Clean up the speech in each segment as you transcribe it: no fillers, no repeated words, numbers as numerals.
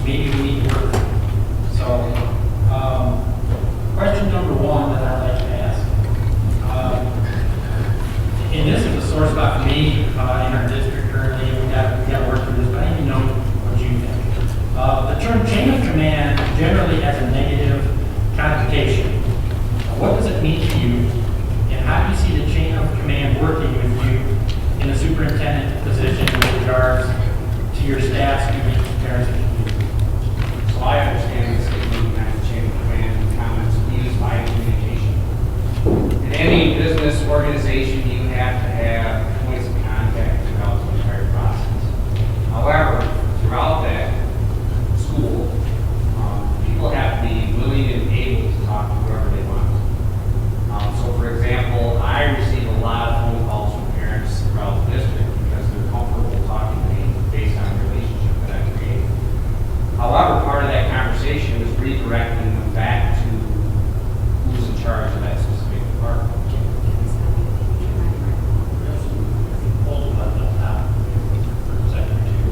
maybe we need to work. So, question number one that I'd like to ask, and this is a sore spot for me in our district currently, and we got to work through this, but I need to know what you think. The term chain of command generally has a negative connotation. What does it mean to you, and how do you see the chain of command working with you in the superintendent position with regards to your staff, students, parents, and community? So I understand the statement and the chain of command and comments used by communication. In any business organization, you have to have points of contact throughout the entire process. However, throughout that school, people have to be willing and able to talk to whoever they want. So for example, I receive a lot of phone calls from parents throughout the district because they're comfortable talking to me based on the relationship that I create. However, part of that conversation is redirecting them back to who's in charge of that specific department. Hold the button up top for a second or two.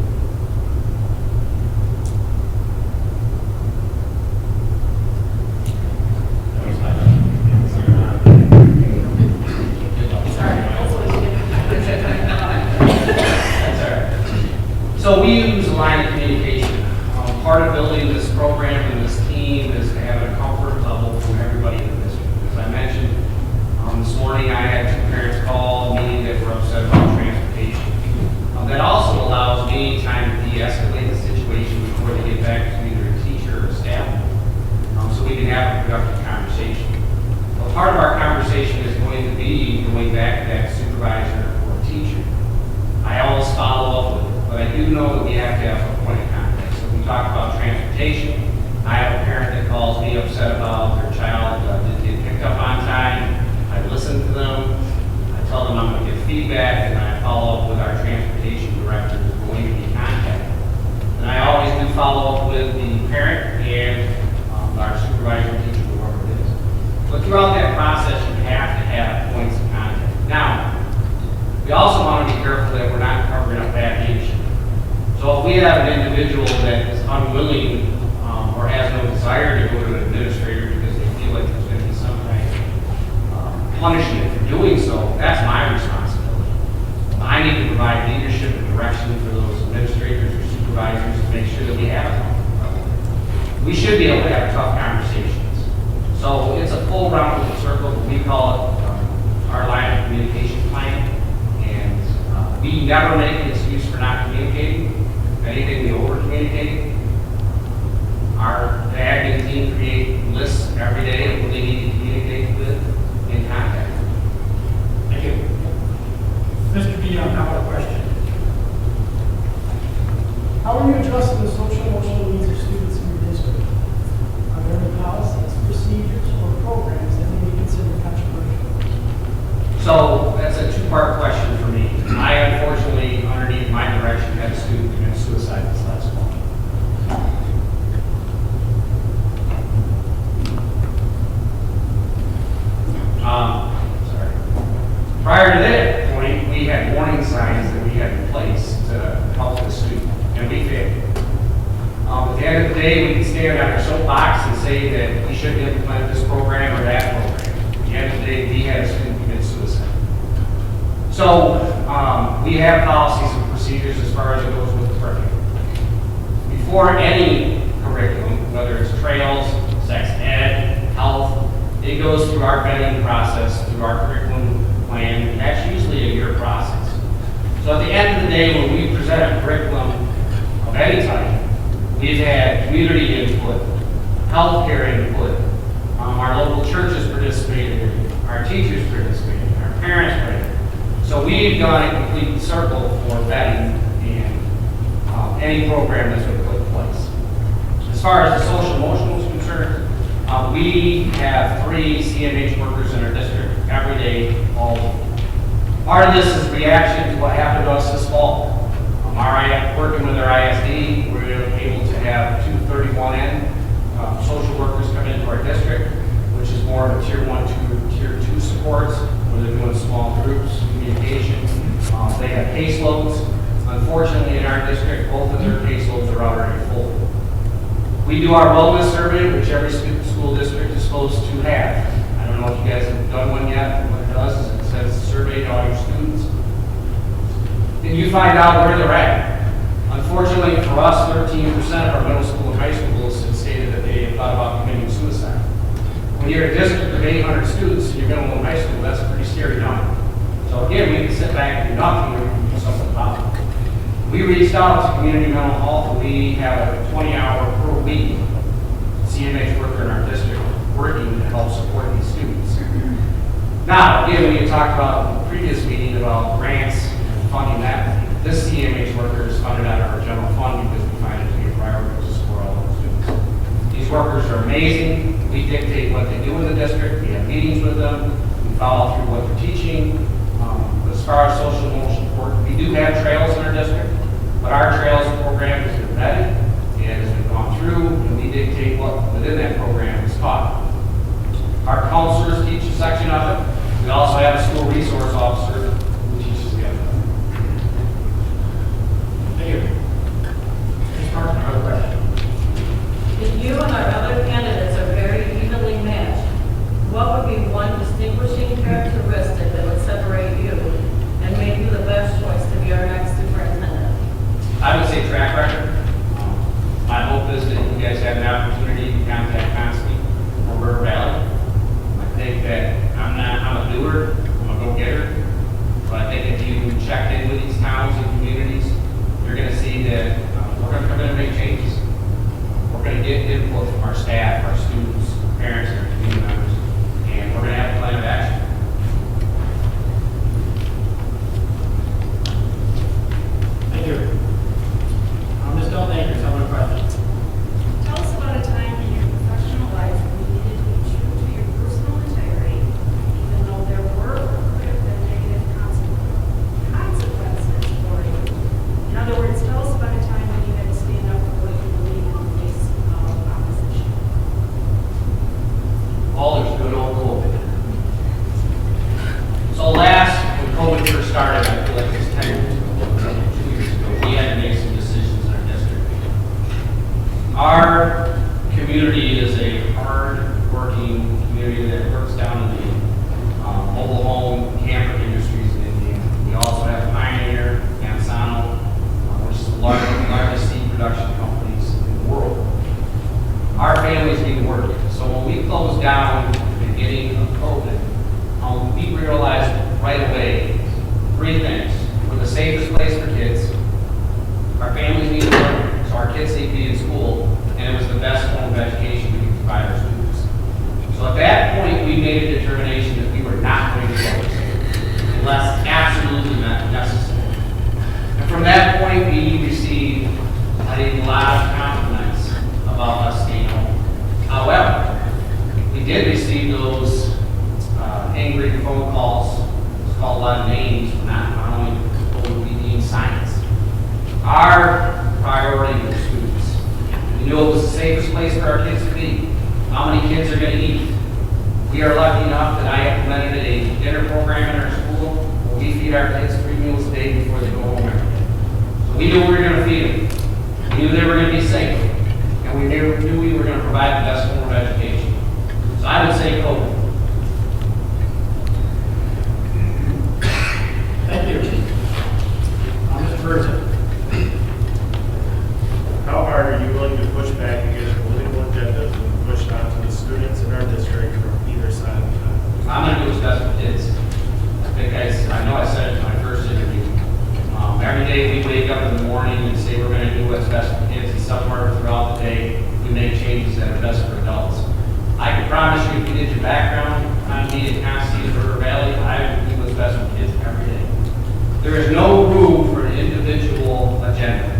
That was like- That's all right. So we use a line of communication. Part of building this program and this team is to have a comfort level from everybody in the district. As I mentioned, this morning I had two parents call me that were upset about transportation. That also allows me time to de-escalate the situation before they get back to either a teacher or staff, so we can have a productive conversation. Well, part of our conversation is going to be going back to that supervisor or teacher. I always follow up with it, but I do know that we have to have a point of contact. So we talk about transportation. I have a parent that calls me upset about their child didn't get picked up on time. I listen to them. I tell them I'm going to get feedback, and I follow up with our transportation director who's going to be contacted. And I always do follow up with the parent and our supervisor, teacher, whoever it is. But throughout that process, you have to have points of contact. Now, we also want to be careful that we're not covering up bad leadership. So if we have an individual that is unwilling or has no desire to go to an administrator because they feel like there's going to be some kind of punishment for doing so, that's my responsibility. I need to provide leadership and direction for those administrators or supervisors to make sure that we have a comfort level. We should be able to have tough conversations. So it's a full round of the circle. We call it our line of communication plan. And we never make an excuse for not communicating. If anything, we over-communicate. Our admin team create lists every day of who they need to communicate with in contact. Thank you. Mr. Dion, how about a question? How are you addressing the social emotional needs of students in your district? Are there any policies, procedures, or programs that may be considered controversial? So that's a two-part question for me. I unfortunately, underneath my direction, had a student commit suicide this last fall. Prior to that point, we had warning signs that we had in place to help the student, and we failed. At the end of the day, we can stand on our soapbox and say that we shouldn't implement this program or that program. At the end of the day, we had a student commit suicide. So we have policies and procedures as far as it goes with the curriculum. Before any curriculum, whether it's trails, sex ed, health, it goes through our vetting process, through our curriculum plan. That's usually a year process. So at the end of the day, when we present a curriculum of any type, we've had community input, healthcare input, our local churches participated, our teachers participated, our parents participated. So we've done a complete circle for vetting and any program that's been put in place. As far as the social emotional is concerned, we have 3 CMH workers in our district every day, all day. Part of this is reaction to what happened to us this fall. Working with our ISD, we were able to have 231N social workers come into our district, which is more of a tier 1 to tier 2 supports, where they're doing small groups, communication. They have caseloads. Unfortunately, in our district, both of their caseloads are already full. We do our wellness survey, which every school district is supposed to have. I don't know if you guys have done one yet. What it does is it sends a survey to all your students. And you find out where they're at. Unfortunately for us, 13% of our middle school and high schools have stated that they have thought about committing suicide. When you're a district of 800 students and you're middle and high school, that's a pretty scary number. So again, we can sit back and do nothing, or we can do something about it. We reached out to community mental health, and we have a 20-hour per week CMH worker in our district working to help support these students. Now, again, we had talked about in the previous meeting about grants and funding that. This CMH worker is funded out of our general fund because we find it to be a priority to support all of the students. These workers are amazing. We dictate what they do in the district. We have meetings with them. We follow through what they're teaching. As far as social and emotional support, we do have trails in our district, but our trails program has been vetted and has been gone through, and we dictate what within that program is taught. Our counselors teach a section of it. We also have a school resource officer who teaches the other. Thank you. Ms. Martin, another question. If you and our other candidates are very evenly matched, what would be one distinguishing characteristic that would separate you and make you the best choice to be our next superintendent? I would say track record. My hope is that you guys have an opportunity to contact constantly from River Valley. I think that I'm a doer, I'm a go-getter, but I think if you check in with these towns and communities, you're going to see that we're going to come in and make changes. We're going to get input from our staff, our students, our parents, and our community members, and we're going to have a plan of action. Thank you. Ms. Dahl-Akers, I have a question. Tell us about a time in your professional life when you needed to be true to your personal integrity, even though there were or could have been negative consequences for you. In other words, tell us about a time when you had to stand up for what you believe in the face of opposition. Oh, there's good old COVID. So when COVID first started, I feel like it was 10 years ago, 2 years ago, we had to make some decisions in our district. Our community is a hard-working community that works down in the mobile home camper industries in Indiana. We also have Pioneer, Mansano, which is the largest seed production companies in the world. Our families need work. So when we closed down at the beginning of COVID, we realized right away three things. We're the safest place for kids. Our families need work, so our kids need to be in school, and it was the best form of education we could provide our students. So at that point, we made a determination that we were not going to close unless absolutely necessary. And from that point, we received a lot of compliments about us staying home. However, we did receive those angry phone calls. It's called a lot of names for not following OED science. Our priority was students. We knew it was the safest place for our kids to be. How many kids are going to eat? We are lucky enough that I implemented a dinner program in our school where we feed our kids 3 meals a day before they go home every day. So we knew we were going to feed them. We knew they were going to be safe. And we knew we were going to provide the best form of education. So I would say COVID. Thank you. Ms. Burton. How hard are you willing to push back against political agendas when pushed onto the students in our district from either side of the aisle? I'm going to do what's best for kids. I know I said it in my first interview. Every day we wake up in the morning and say we're going to do what's best for kids, and somewhere throughout the day we make changes that are best for adults. I can promise you, if you did your background on me at Constantine River Valley, I would do what's best for kids every day. There is no room for an individual agenda.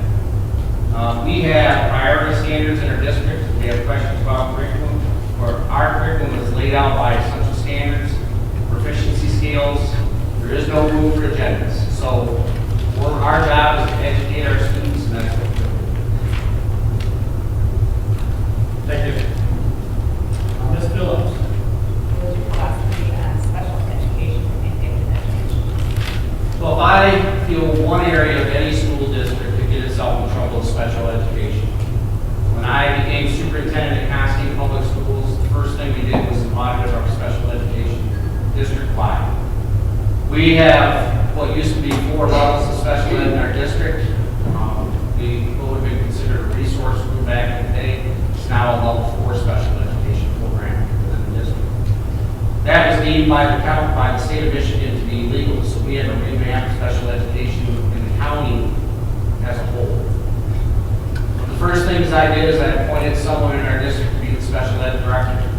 We have priority standards in our district. We have questions about curriculum. Our curriculum is laid out by essential standards, proficiency scales. There is no room for agendas. So our job is to educate our students, and that's what we're doing. Thank you. Ms. Phillips. What was your philosophy on special education and gifted education? So if I feel one area of any school district to get itself in trouble is special education. When I became superintendent superintendent at Constantine Public Schools, the first thing we did was an audit of our special education district-wide. We have what used to be 4 levels of special ed in our district. What would have been considered a resource group back in the day. It's now a level 4 special education program within the district. That was deemed by the state of Michigan to be legal, so we had to revamp special education in the county as a whole. The first things I did is I appointed someone in our district to be the special ed director.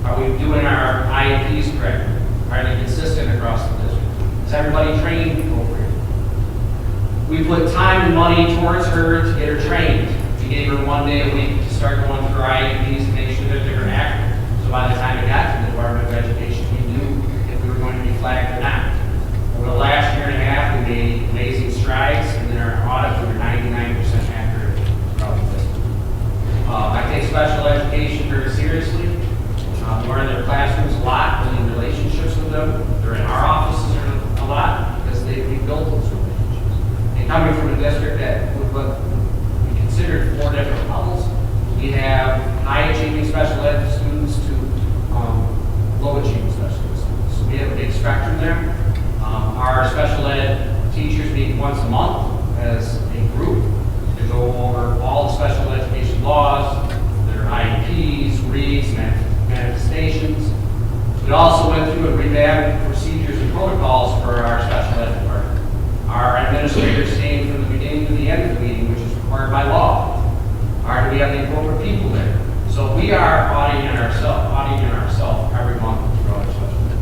Are we doing our IEPs correctly? Are they consistent across the district? Is everybody trained appropriately? We put time and money towards her to get her trained. We gave her 1 day a week to start going through our IEPs to make sure that they were accurate. So by the time it got to the Department of Education, we knew if we were going to be flagged or not. Over the last year and a half, we made amazing strides, and in our audit, we were 99% accurate throughout the district. I take special education very seriously. We're in their classrooms a lot, building relationships with them. They're in our offices a lot because we built those relationships. And coming from a district that what we considered 4 different levels, we have high achieving special ed students to low achieving special ed students. So we have a big spectrum there. Our special ed teachers meet once a month as a group to go over all the special education laws, their IEPs, reads, manifestations. We also went through and revamped procedures and protocols for our special ed department. Our administrators staying from the beginning to the end of the meeting, which is required by law. Do we have the appropriate people there? So we are auditing ourselves every month through our special ed.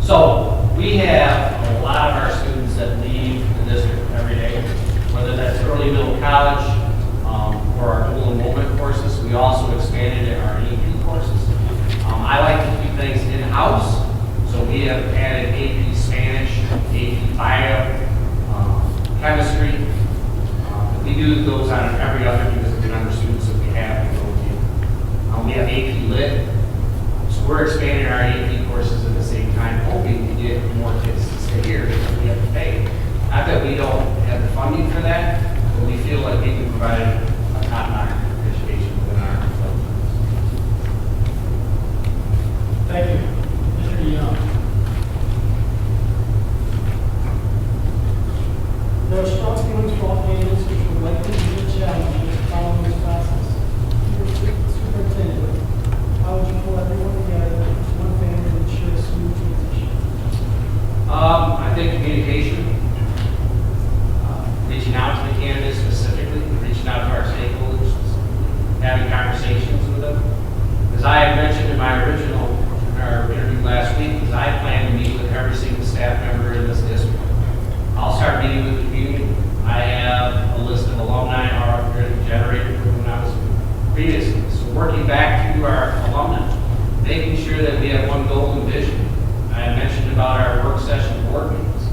So we have a lot of our students that leave the district every day, whether that's early middle college or our dual enrollment courses. We also expanded our AP courses. I like to keep things in-house, so we have added AP Spanish, AP Bio, chemistry. We do those on every other because of the number of students that we have. We have AP Lit, so we're expanding our AP courses at the same time, hoping to get more kids to stay here because we have to pay. Not that we don't have the funding for that, but we feel like we can provide a top-notch education within our facilities. Thank you. Mr. Young. There are strong feelings for all candidates which would likely be a challenge in following this process. Superintendent, how would you pull everyone together as one family and ensure a smooth transition? I think communication, reaching out to the candidates specifically, reaching out to our stakeholders specifically, having conversations with them. As I had mentioned in my original interview last week, is I plan to meet with every single staff member in this district. I'll start meeting with the community. I have a list of alumni already generated from when I was previously. So working back to our alumni, making sure that we have one goal and vision. I had mentioned about our work session board meetings.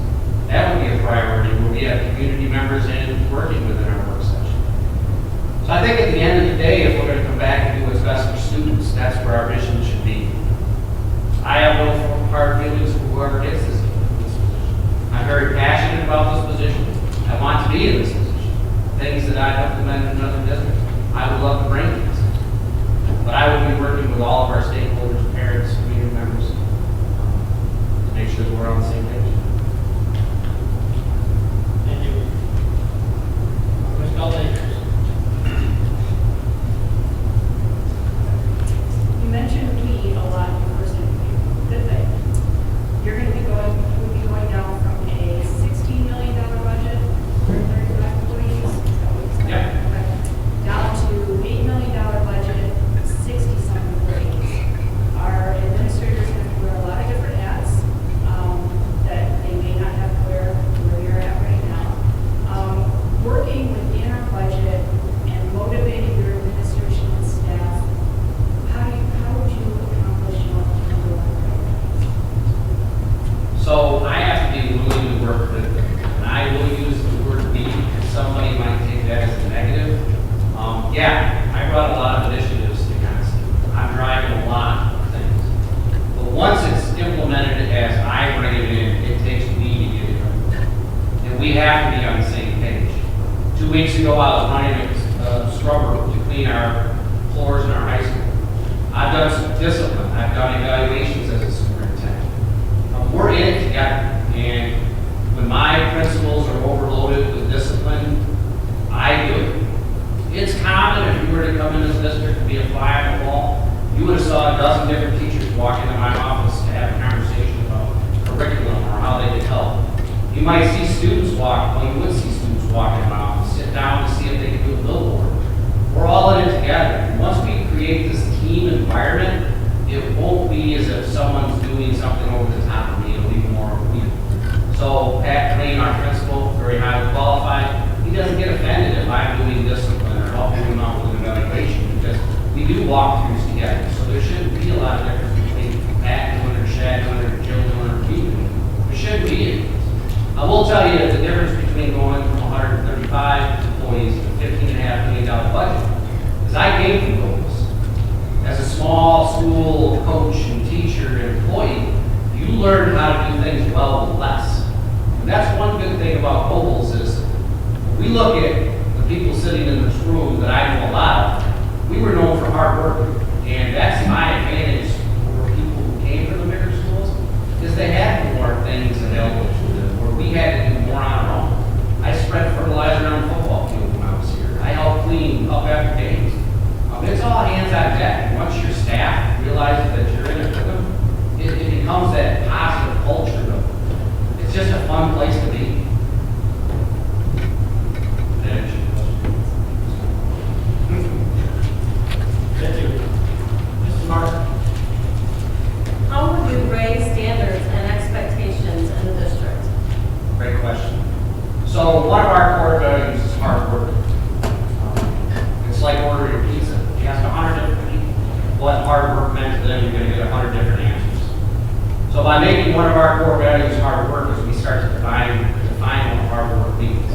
That would be a priority where we have community members in working within our work session. So I think at the end of the day, if we're going to come back and do what's best for students, that's where our mission should be. I have no hard feelings for whoever gets this position. I'm very passionate about this position. I want to be in this position. Things that I've implemented in other districts, I would love to bring to this. But I would be working with all of our stakeholders, parents, community members, to make sure that we're on the same page. Thank you. Ms. Gobles. You mentioned we a lot in your first interview. Good thing. We'll be going down from a $16 million budget for 35 employees. Is that what you said? Yeah. Okay. Down to $8 million budget, 60-some employees. Our administrators have to wear a lot of different hats that they may not have to wear where you're at right now. Working within our budget and motivating your administration and staff, how would you accomplish your number one priority? So I have to be willing to work with them. And I will use the word "we" because somebody might take that as a negative. Yeah, I brought a lot of initiatives to Constantine. I'm driving a lot of things. But once it's implemented as I bring it in, it takes me to get it done. And we have to be on the same page. 2 weeks ago, I was running a scrubber to clean our floors in our high school. I've done some discipline. I've done evaluations as a superintendent. We're in it together. And when my principals are overloaded with discipline, I do it. It's common if you were to come in this district to be a fly on the wall, you would have saw a dozen different teachers walk into my office to have a conversation about curriculum or how they could help. You might see students walk, well, you would see students walk in my office, sit down to see if they can do a billboard. We're all in it together. Once we create this team environment, it won't be as if someone's doing something over the top of me. It'll be more of we. So Pat Crane, our principal, very highly qualified, he doesn't get offended if I'm doing discipline or helping him out with an evaluation because we do walkthroughs together. So there shouldn't be a lot of difference between Pat doing it or Shad doing it or Jill doing it or me doing it. There shouldn't be. I will tell you that the difference between going from 135 employees to $15.5 million budget is I came from Gobles. As a small school coach and teacher and employee, you learn how to do things well with less. And that's one good thing about Gobles is we look at the people sitting in this room that I know a lot of, we were known for hard work. And that's my advantage over people who came from the bigger schools, is they had more things available to them, where we had to do more on our own. I spread fertilizer on the football field when I was here. I helped clean up after games. It's all hands on deck. And once your staff realizes that you're in it with them, it becomes that positive culture. It's just a fun place to be. Thank you. Mrs. Martin? How would you raise standards and expectations in the district? Great question. So one of our core values is hard work. It's like ordering a pizza. You ask 100 different people what hard work meant to them, you're going to get 100 different answers. So by making one of our core values hard work, as we start to define what hard work means.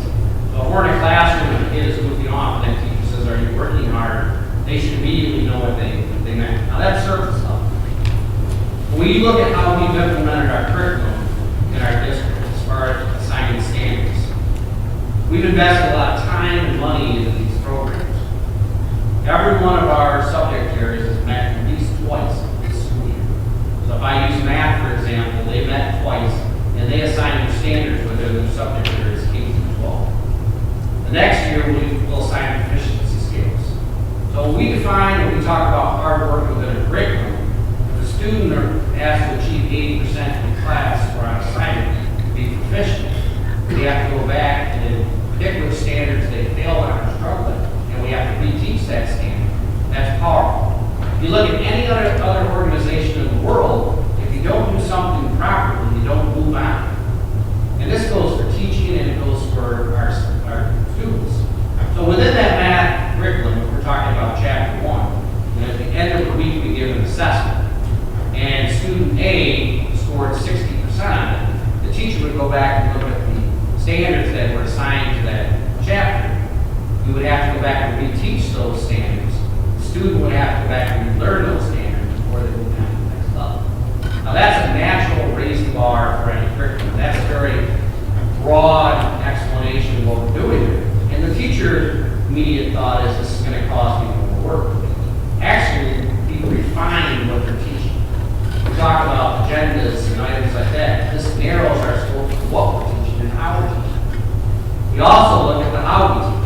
So if we're in a classroom and a kid is goofing off and the teacher says, "Are you working hard?" they should immediately know what they meant. Now that's surface level. When we look at how we've implemented our curriculum in our district as far as assigning standards, we've invested a lot of time and money into these programs. Every one of our subject areas is met at least twice this school year. So if I use math, for example, they met twice, and they assign their standards within their subject areas K through 12. The next year, we'll assign proficiency scales. So when we define, when we talk about hard work within a curriculum, if a student has to achieve 80% in class for an assignment to be proficient, we have to go back and pick which standards they failed on or struggled with, and we have to reteach that standard. That's powerful. If you look at any other organization in the world, if you don't do something properly, you don't move on. And this goes for teaching and it goes for our students. So within that math curriculum, if we're talking about chapter 1, and at the end of the week we give an assessment, and student A scored 60% on it, the teacher would go back and look at the standards that were assigned to that chapter. We would have to go back and reteach those standards. The student would have to go back and relearn those standards before they move on to the next level. Now that's a natural raised bar for any curriculum. That's a very broad explanation of what we're doing here. And the teacher's immediate thought is this is going to cause me more work. Actually, we refine what they're teaching. We talk about agendas and items like that. This narrows our scope of what we're teaching and how we're teaching. We also look at the how we teach.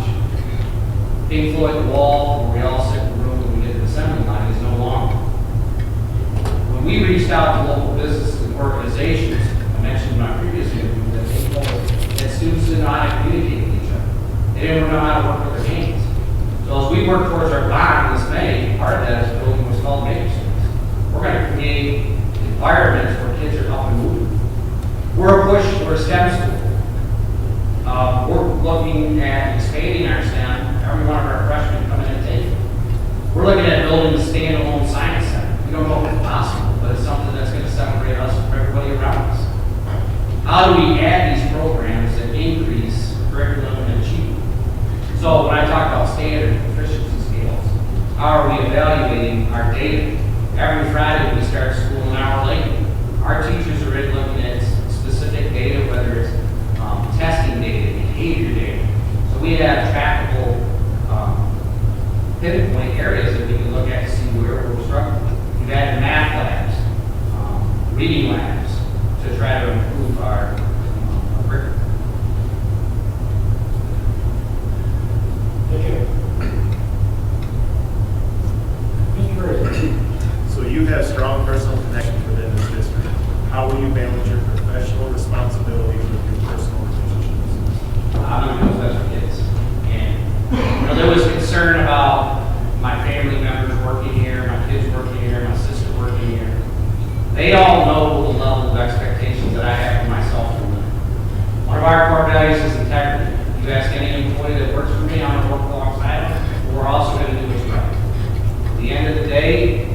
Pink Floyd, The Wall, where we all sit in the room when we get to the assembly line, is no longer. When we reached out to local businesses and organizations, I mentioned in my previous interview that they told us that students didn't know how to communicate with each other. They didn't know how to work with their hands. So as we work towards our bond this May, part of that is building what's called makerspace. We're going to create environments where kids are up and moving. We're a push for a STEM school. We're looking at expanding our STEM. Every one of our freshmen come in and take it. We're looking at building a standalone science center. We don't know if it's possible, but it's something that's going to separate us from everybody around us. How do we add these programs that increase curriculum and achievement? So when I talk about standard proficiency scales, how are we evaluating our data? Every Friday we start school an hour late. Our teachers are in looking at specific data, whether it's testing data, behavior data. So we have concerned about my family members working here, my kids working here, my sister working here. They all know the level of expectations that I have for myself and them. One of our core values is integrity. You ask any employee that works for me, I'm going to work alongside them, but we're also going to do what's right. At the end of the day,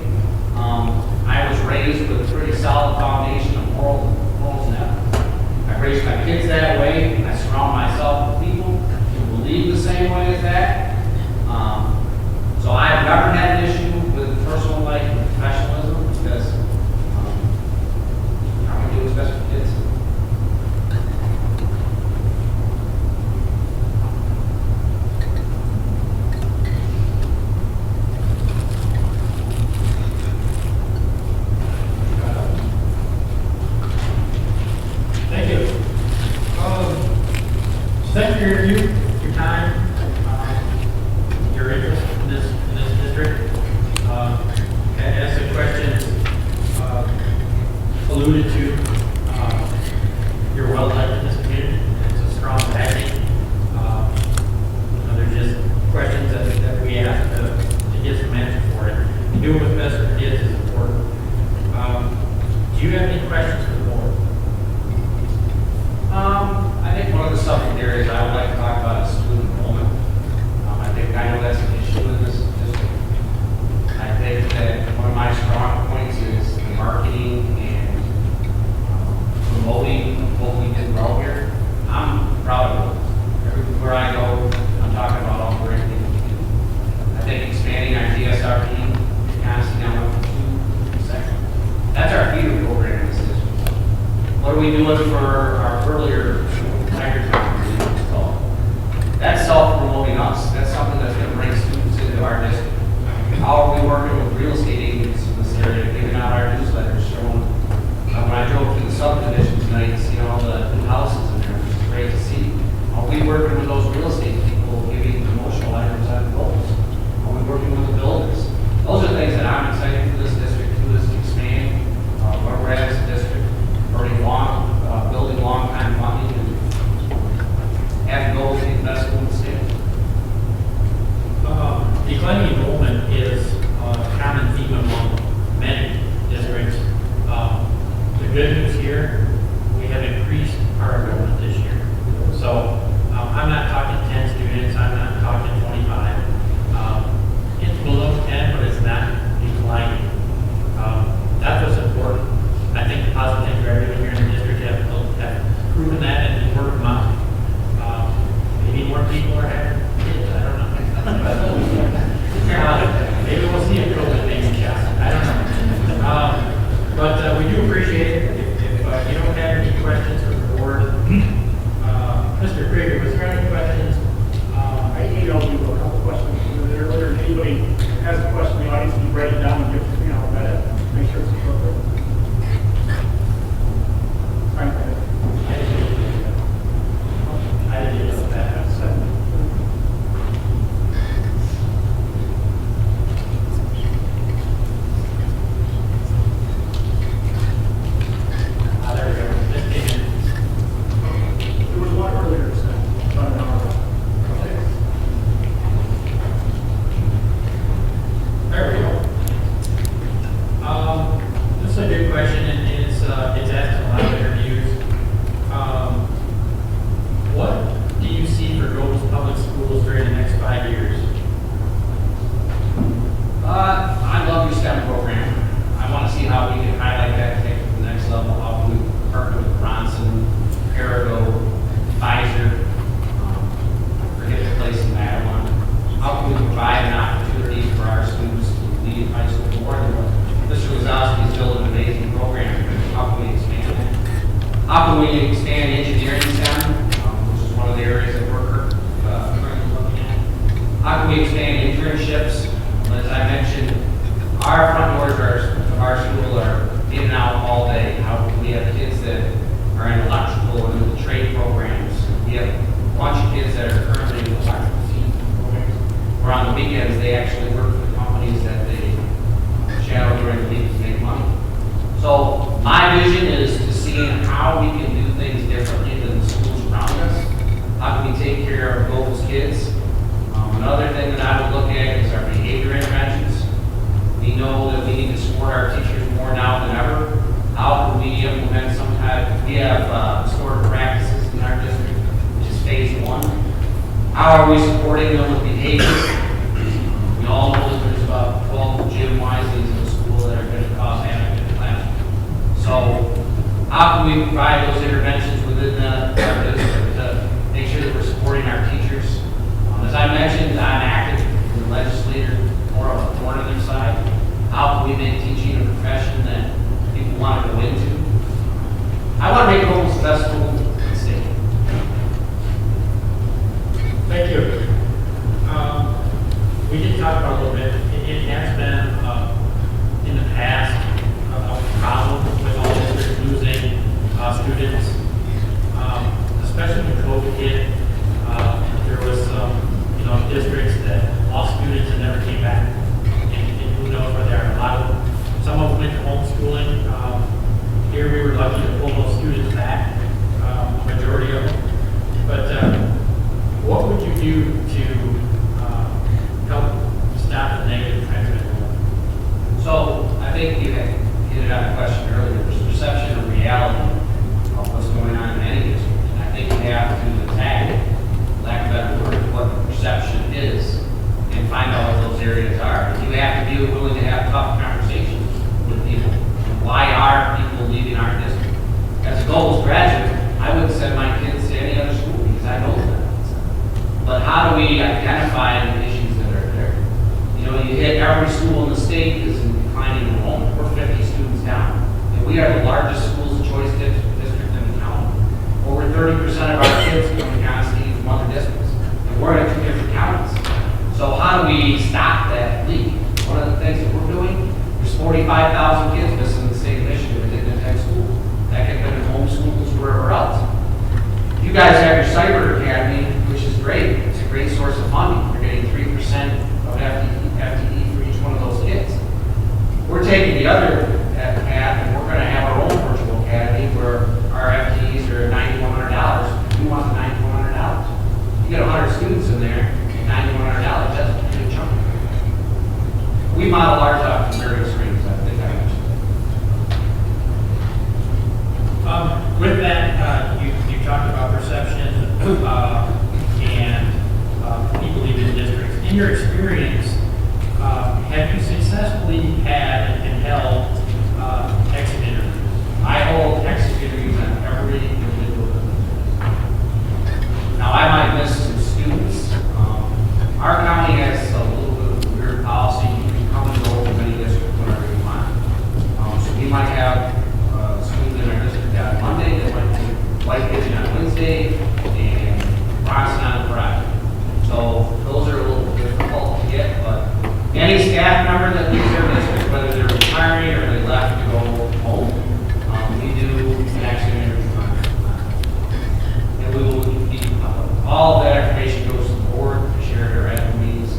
I was raised with a pretty solid foundation of morals and ethics. I raised my kids that way. I surround myself with people who believe the same way as that. So I've never had an issue with personal life and professionalism because I want to do what's best for kids. Thank you. Thank you for your time, your interest in this district. As the questions alluded to, you're well liked in this community. It's a strong backing. They're just questions that we ask to get some answers for it. Doing what's best for kids is important. Do you have any questions for the board? I think one of the subject areas I would like to talk about is student enrollment. I know that's an issue in this district. I think that one of my strong points is the marketing and promoting what we did well here. I'm proud of it. Everywhere I go, I'm talking about all the great things we do. I think expanding our GSRP, constantly now up to 2 sections. That's our feeder program in this district. What are we doing for our earlier record time? That's self-promoting us. That's something that's going to bring students into our district. How are we working with real estate agents in this area, giving out our newsletters, showing, when I drove through the subdivision tonight, seeing all the new houses in there, which is great to see. Are we working with those real estate people, giving promotional items on Gobles? Are we working with the builders? Those are things that I'm excited for this district to do, is to expand where we're at as a district, building long-time funding, and having goals to be the best school in the state. Declining enrollment is a common theme among many districts. The good news here, we have increased our enrollment this year. So I'm not talking 10 students, I'm not talking 25. It's below 10, but it's not declining. That's what's important. I think the positive things we're doing here in the district have proven that and word of mouth. Maybe more people are having kids, I don't know. Maybe we'll see a COVID baby shot, I don't know. But we do appreciate it. If you don't have any questions for the board, Mr. Krieger, was there any questions? I emailed you a couple questions earlier. If anybody has a question in the audience, you write it down and give it to me, I'll vet it, make sure it's appropriate. Fine, fine. I didn't know that. There we go. Just came in. There was one earlier, so about an hour ago. There we go. phase one. How are we supporting them with behavior? We all know that there's about 12 Jim Wisleys in the school that are going to cause havoc in the classroom. So how can we provide those interventions within our district to make sure that we're supporting our teachers? As I mentioned, I'm active in the legislature, more of a thorn on their side. How can we make teaching a profession that people want to go into? I want to make Gobles the best school in the state. Thank you. We did talk about a little bit, it has been, in the past, a problem with all districts losing students. Especially when COVID hit, there was some, districts that lost students and never came back. And who knows where they are. A lot of, some of them went to homeschooling. Here we were lucky to pull those students back, majority of them. But what would you do to help stop the negative trends in enrollment? So I think you had hit it on a question earlier. There's perception of reality of what's going on in any district. And I think we have to attack, lack of a better word, what the perception is and find out what those areas are. You have to be willing to have tough conversations with people. Why are people leaving our district? As a Gobles graduate, I wouldn't send my kids to any other school because I know that. But how do we identify the issues that are there? You hit every school in the state is in declining enrollment. We're 50 students down. And we are the largest schools of choice district in the county. Over 30% of our kids come to Constantine from other districts. And we're in 2 different counties. So how do we stop that leak? One of the things that we're doing, there's 45,000 kids missing in the state of Michigan that didn't attend school. That could have been in homeschools or wherever else. You guys have your cyber academy, which is great. It's a great source of funding. You're getting 3% of FTE for each one of those kids. We're taking the other path, and we're going to have our own virtual academy where our FTEs are $9,100. We want the $9,100. You get 100 students in there, $9,100. That's a good chunk. We model ours off from various streams. I think I mentioned that. With that, you talked about perception and people leaving districts. In your experience, have you successfully had and held exit interviews? I hold exit interviews on every individual. Now, I might miss some students. Our county has a little bit of a weird policy. You can come and go from any district whenever you want. So we might have a student in our district on Monday that might be White Pigeon on Wednesday and Bronson on Friday. So those are a little difficult to get, but any staff member that leaves their district, whether they're retiring or they left to go home, we do an exit interview on that. And we will keep, all of that information goes to the board, to share their admin meetings.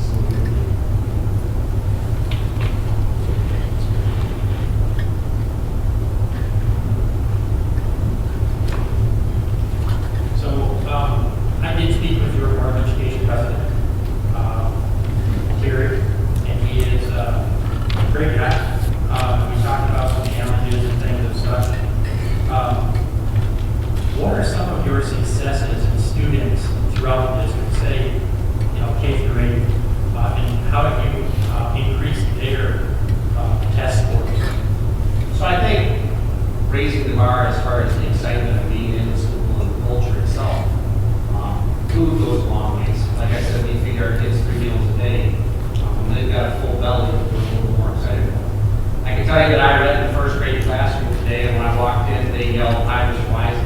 So I did speak with your Board of Education president, Terry, and he is a great guy. We talked about some challenges and things and such. What are some of your successes in students throughout the district, say, K through 8, and how have you increased their test scores? So I think raising the bar as far as the excitement of being in the school and the culture itself, food goes a long ways. Like I said, we feed our kids 3 meals a day. When they've got a full belly, we're a little more excited about it. I can tell you that I read in the first grade classroom today, and when I walked in, they yelled, "I was wise."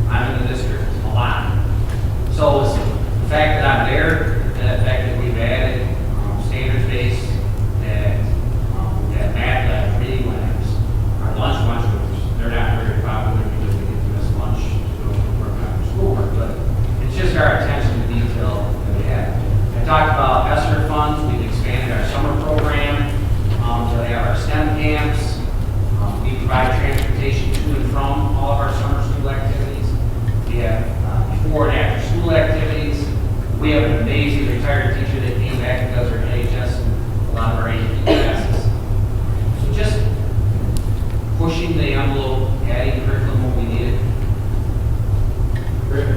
I'm in the district a lot. So it's the fact that I'm there, and the fact that we've added standards-based, that we have math labs, reading labs, our lunch rooms, they're not very popular because we get to miss lunch to go work on our schoolwork, but it's just our attention to detail that we have. I talked about ESSER funds. We've expanded our summer program to have our STEM camps. We provide transportation to and from all of our summer school activities. We have before and after school activities. We have an amazing retired teacher that came back and does our NHS and a lot of our AP classes. So just pushing the envelope, adding curriculum when we need it. Very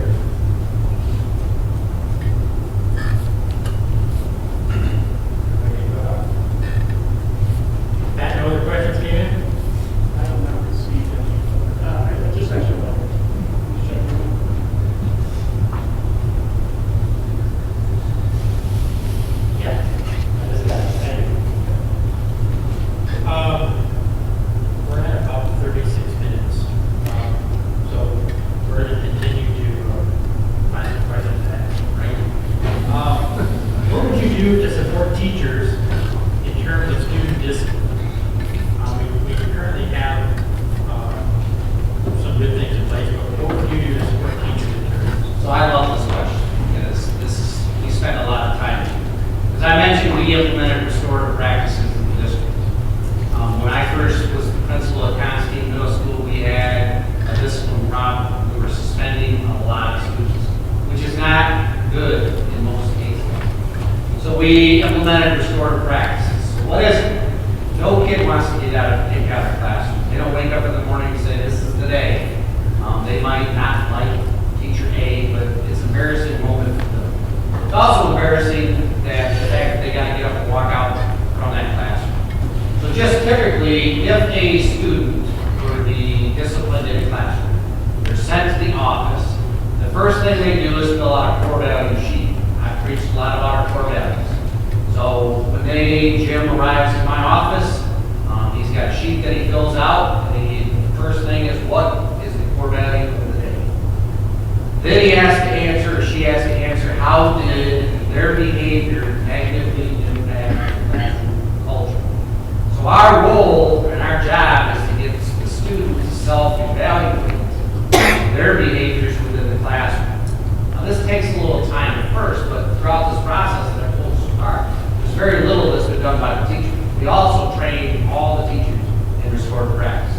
to continue to find the president that, right? What would you do to support teachers in terms of student discipline? We currently have some good things in place, but what would you do to support teachers in terms? So I love this question, because we spend a lot of time. As I mentioned, we implemented restorative practices in the district. When I first was the principal at Constantine Middle School, we had a discipline problem. We were suspending a lot of students, which is not good in most cases. So we implemented restorative practices. So what is it? No kid wants to get out of the classroom. They don't wake up in the morning and say, this is the day. They might not like teacher A, but it's an embarrassing moment for them. It's also embarrassing that the fact that they got to get up and walk out from that classroom. So just typically, if a student were to be disciplined in a classroom, they're sent to the office. The first thing they do is fill out a core value sheet. I've preached a lot about our core values. So when Jim arrives in my office, he's got a sheet that he fills out. And the first thing is, what is the core value of the day? Then he has to answer, or she has to answer, how did their behavior negatively impact the classroom culture? So our role and our job is to get the students to self-evaluate their behaviors within the classroom. Now this takes a little time at first, but throughout this process that I've told you so far, there's very little that's been done by the teacher. We also train all the teachers in restorative practices.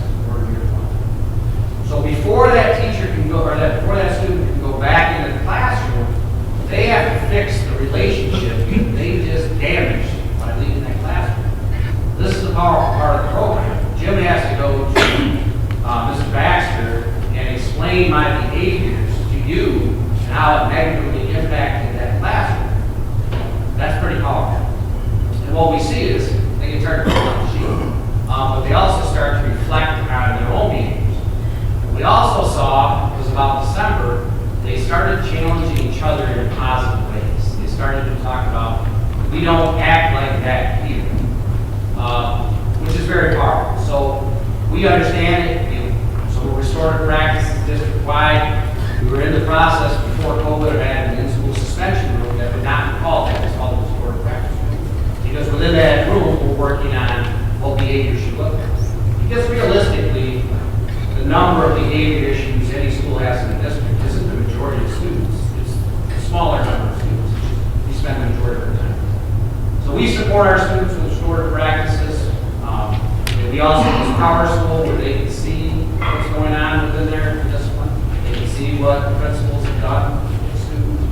So before that teacher can go, or before that student can go back into the classroom, they have to fix the relationship they just damaged by leaving that classroom. This is the powerful part of the program. Jim has to go to Mr. Baxter and explain my behaviors to you and how it negatively impacted that classroom. That's pretty powerful. And what we see is they can start to fill out the sheet, but they also start to reflect on their own behaviors. We also saw, it was about December, they started challenging each other in positive ways. They started to talk about, we don't act like that here, which is very powerful. So we understand it. So we're restorative practices district-wide. We were in the process before COVID of having an in-school suspension room that would not be called that. It's called the restorative practice room. Because within that room, we're working on what behavior should look like. Because realistically, the number of behavior issues any school has in the district isn't the majority of students. It's a smaller number of students. We spend the majority of our time. So we support our students with restorative practices. And we also use Power School where they can see what's going on within their discipline. They can see what the principals have done with students.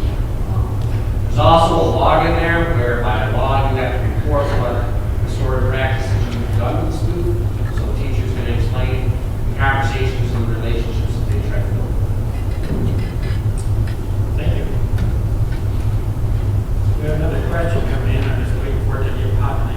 There's also a log in there where by law you have to report what restorative practices you've done with students. So teachers can explain conversations and relationships that they try to build. Thank you. We have another question coming in. I'm just waiting for it to get populated.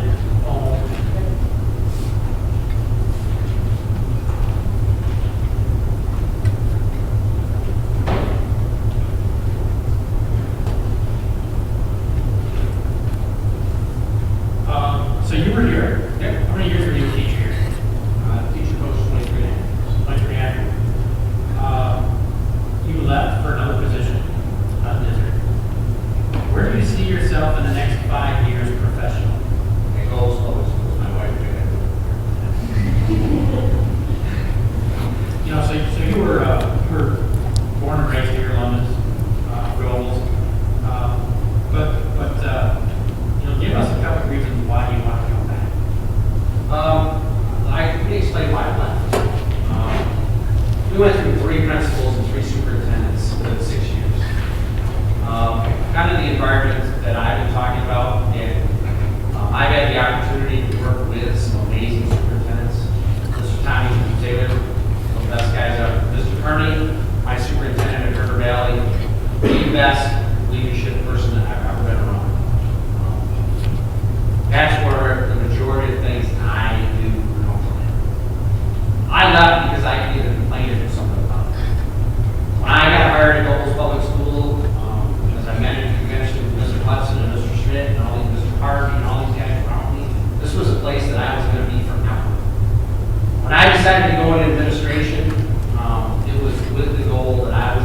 So you were here. Yeah. How many years were you a teacher here? Teacher coach 23 and a half. You left for another position out of the district. Where do you see yourself in the next 5 years professionally? It goes Gobles, my wife did it. You know, so you were born and raised here in London, Gobles. You know, give us a couple of reasons why you want to come back. I can explain why I left. We went through 3 principals and 3 superintendents within 6 years. Kind of the environment that I've been talking about, and I've had the opportunity to work with some amazing superintendents. Mr. Tommy Taylor, one of the best guys ever. Mr. Kearney, my superintendent at River Valley, the best leadership person that I've ever been around. That's where the majority of things I do come from. I left because I could either complain or do something about it. When I got hired at Gobles Public School, as I mentioned with Mr. Hudson and Mr. Schmidt and all these, Mr. Harvey and all these guys around me, this was a place that I was going to be forever. When I decided to go into administration, it was with the goal that I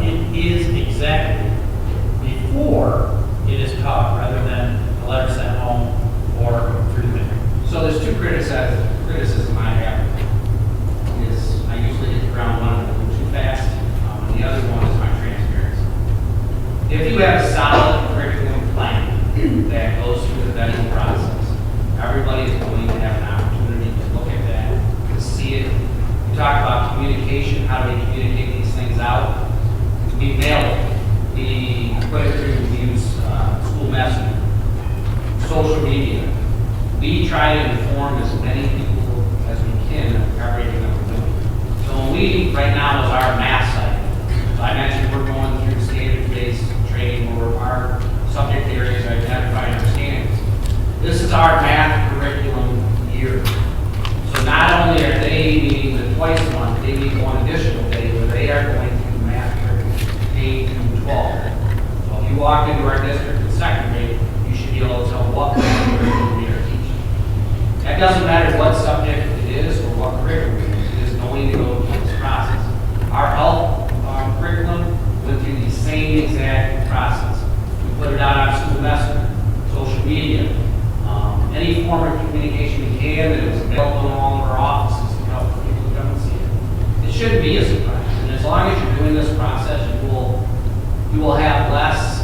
it is exactly before it is taught rather than a letter sent home or through the mail. So there's two criticism I have. Is I usually hit the ground running a little too fast. And the other one is my transparency. If you have a solid curriculum plan that goes through the vetting process, everybody is going to have an opportunity to look at that, to see it. We talk about communication, how do we communicate these things out? We mail it. We put it through, we use school messaging, social media. We try to inform as many people as we can of everything that we're doing. So when we, right now is our math cycle. So I mentioned we're going through standards-based training where our subject areas are identified in standards. This is our math curriculum year. So not only are they meeting the twice a month, they meet one additional day where they are going through math curriculum, K through 12. So if you walk into our district in second grade, you should be able to tell what curriculum we are teaching. That doesn't matter what subject it is or what curriculum it is. It is going to go through this process. Our health curriculum went through the same exact process. We put it out on school messaging, social media, any form of communication we can that is available in all of our offices to help people to come and see it. It shouldn't be a surprise. And as long as you're doing this process, you will have less